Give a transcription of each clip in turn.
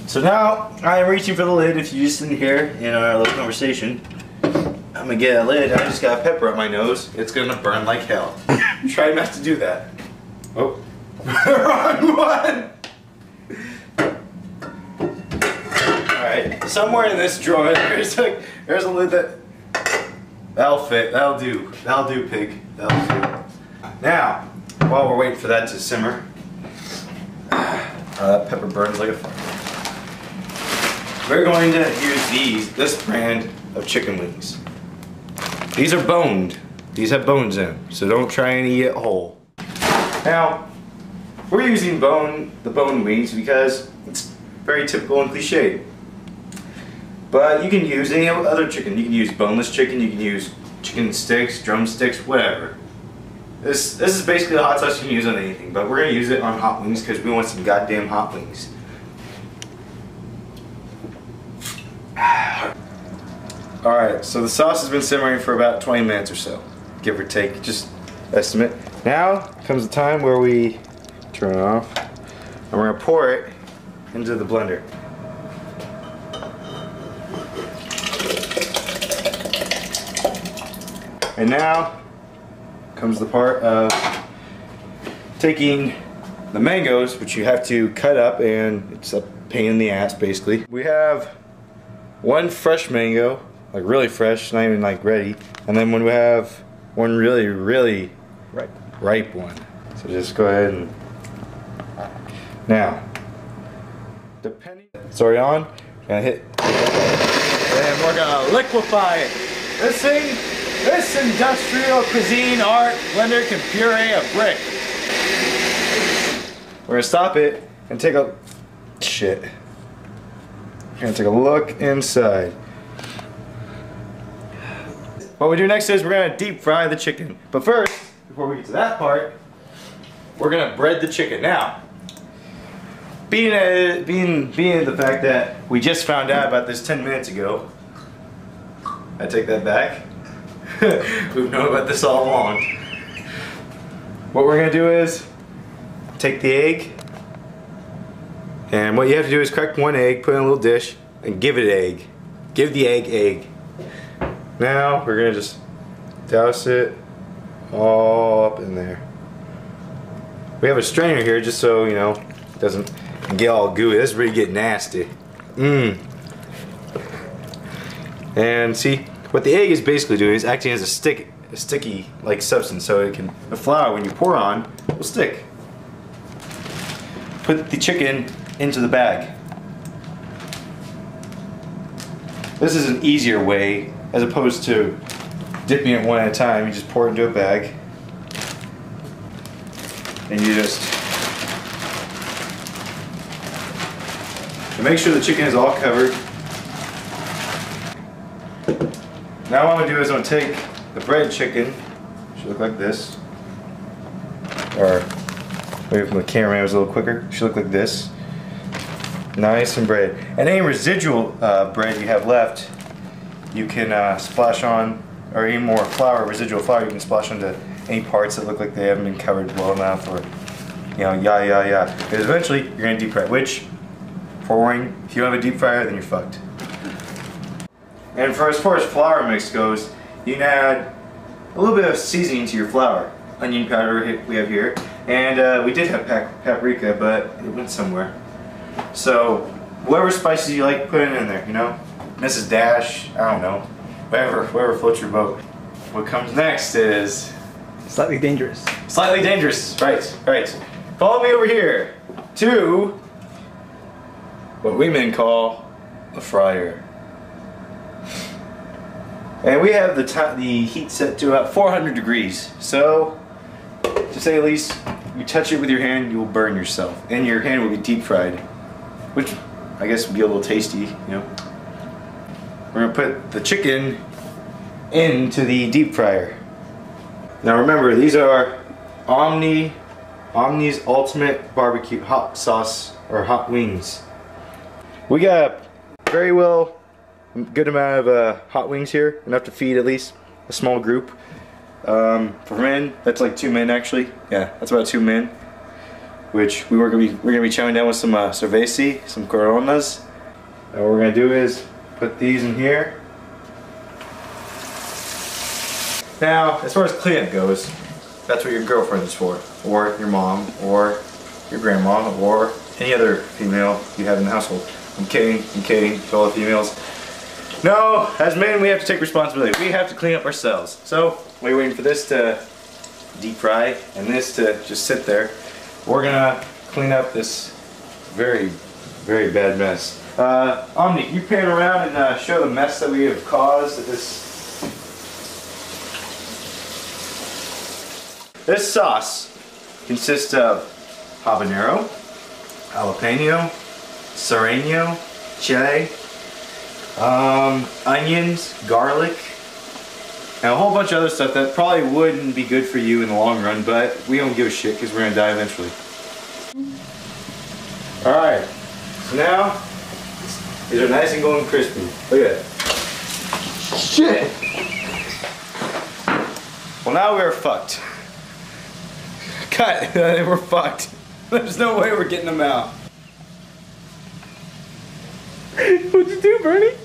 So now I am reaching for the lid. If you just didn't hear in our little conversation, I'm gonna get a lid. I just got pepper up my nose. It's gonna burn like hell. Try not to do that. Oh, wrong one. All right, somewhere in this drawer, there's a lid that'll fit. That'll do. That'll do, pig. That'll do. Now, while we're waiting for that to simmer, that pepper burns like a fire. We're going to use this brand of chicken wings. These are boned. These have bones in them, so don't try and eat it whole. Now, we're using the bone wings because it's very typical and cliche. But you can use any other chicken. You can use boneless chicken, you can use chicken sticks, drumsticks, whatever. This is basically the hot sauce you can use on anything, but we're going to use it on hot wings because we want some goddamn hot wings. Alright, so the sauce has been simmering for about 20 minutes or so, give or take, just estimate. Now comes the time where we turn it off and we're going to pour it into the blender. And now comes the part of taking the mangoes, which you have to cut up, and it's a pain in the ass basically. We have one fresh mango, like really fresh, not even like ready, and then when we have one really ripe one. So just go ahead and now, depending, it's already on, gonna hit, and we're gonna liquefy it. This industrial cuisine art blender can puree a brick. We're gonna stop it and take a We're gonna take a look inside. What we do next is we're gonna deep fry the chicken. But first, before we get to that part, we're gonna bread the chicken. Now, being the fact that we just found out about this 10 minutes ago, I take that back. We've known about this all along. What we're gonna do is take the egg, and what you have to do is crack one egg, put it in a little dish, and give it egg. Give the egg. Now we're gonna just douse it all up in there. We have a strainer here just so you know it doesn't get all gooey. This is really get nasty. And see, what the egg is basically doing is acting as a sticky like substance, so it can, the flour when you pour on will stick. Put the chicken into the bag. This is an easier way as opposed to dipping it one at a time. You just pour it into a bag and you just make sure the chicken is all covered. Now what I'm going to do is I'm going to take the breaded chicken, it should look like this, or maybe from the camera it was a little quicker, it should look like this, nice and bread. And any residual bread you have left, you can splash on, or any more flour, residual flour, you can splash onto any parts that look like they haven't been covered well enough, or you know, because eventually you're going to deep fry it, which, forewarning, if you don't have a deep fryer then you're fucked. And as far as flour mix goes, you can add a little bit of seasoning to your flour. Onion powder we have here, and we did have paprika, but it went somewhere. So whatever spices you like, put it in there, you know? Mrs. Dash, I don't know, whatever floats your boat. What comes next is... Slightly dangerous. Slightly dangerous, right. Follow me over here to what we men call a fryer. And we have the heat set to about 400 degrees. So, to say the least, you touch it with your hand, you will burn yourself. And your hand will be deep fried. Which, I guess, would be a little tasty, you know. We're going to put the chicken into the deep fryer. Now remember, these are Omni's Ultimate Barbecue Hot Sauce, or Hot Wings. We got very well good amount of hot wings here, enough to feed at least a small group. For men, that's like 2 men actually. Yeah, that's about 2 men. which we're gonna be chowing down with some cerveza, some Coronas. And what we're gonna do is put these in here. Now, as far as cleanup goes, that's what your girlfriend is for, or your mom, or your grandma, or any other female you have in the household. I'm kidding to all the females. No, as men we have to take responsibility. We have to clean up ourselves. So, we're waiting for this to deep fry and this to just sit there. We're gonna clean up this very, very bad mess. Omni, can you pan around and show the mess that we have caused at this? This sauce consists of habanero, jalapeno, serrano, chile, onions, garlic, and a whole bunch of other stuff that probably wouldn't be good for you in the long run, but we don't give a shit because we're gonna die eventually. Alright, so now these are nice and golden crispy. Look at that. Shit! Well, now we're fucked. Cut! We're fucked. There's no way we're getting them out. What'd you do, Bernie?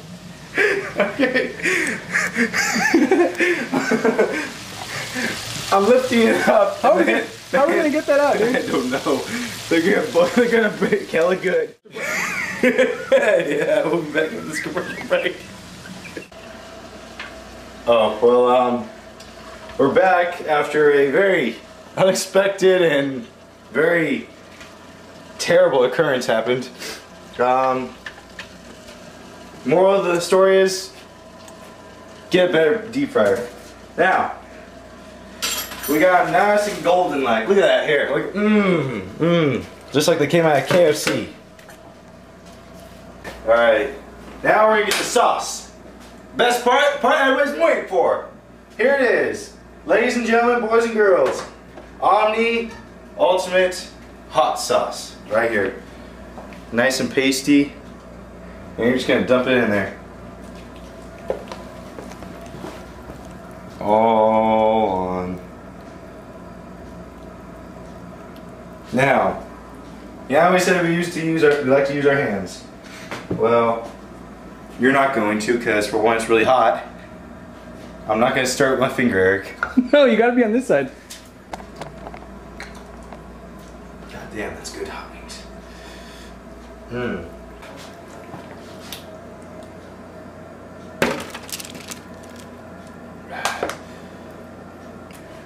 Okay. I'm lifting it up. How are we gonna get that out, dude? I don't know. They're gonna break hella good. Yeah, we'll be back with this commercial break. Oh, well, we're back after a very unexpected and very terrible occurrence happened. Moral of the story is, get a better deep fryer. Now, we got nice and golden like. Look at that here. Look, just like they came out of KFC. Alright, now we're gonna get the sauce. Best part everybody's been waiting for. Here it is. Ladies and gentlemen, boys and girls. Omni Ultimate Hot Sauce. Right here. Nice and pasty. And you're just gonna dump it in there. All on. Now, we said we like to use our hands. Well, you're not going to, because for one, it's really hot. I'm not gonna start with my finger, Eric. No, you gotta be on this side. God damn, that's good hot wings.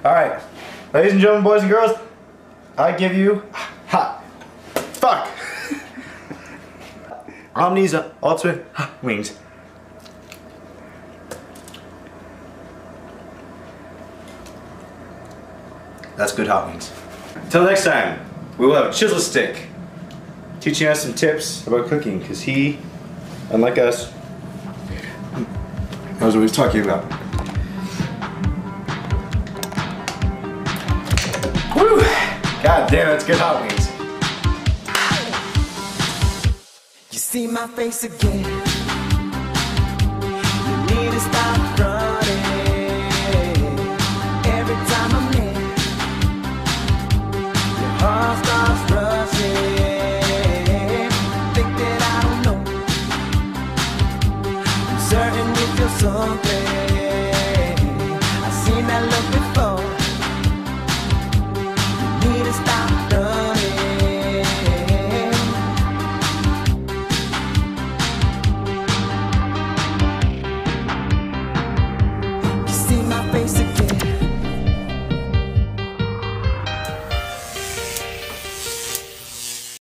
Alright, ladies and gentlemen, boys and girls, I give you hot. Fuck! Omni's Ultimate Hot Wings. That's good hot wings. Until next time, we will have a chisel stick teaching us some tips about cooking, because he, unlike us, knows what he's talking about. Woo! God damn, that's good hot wings. You see my face again.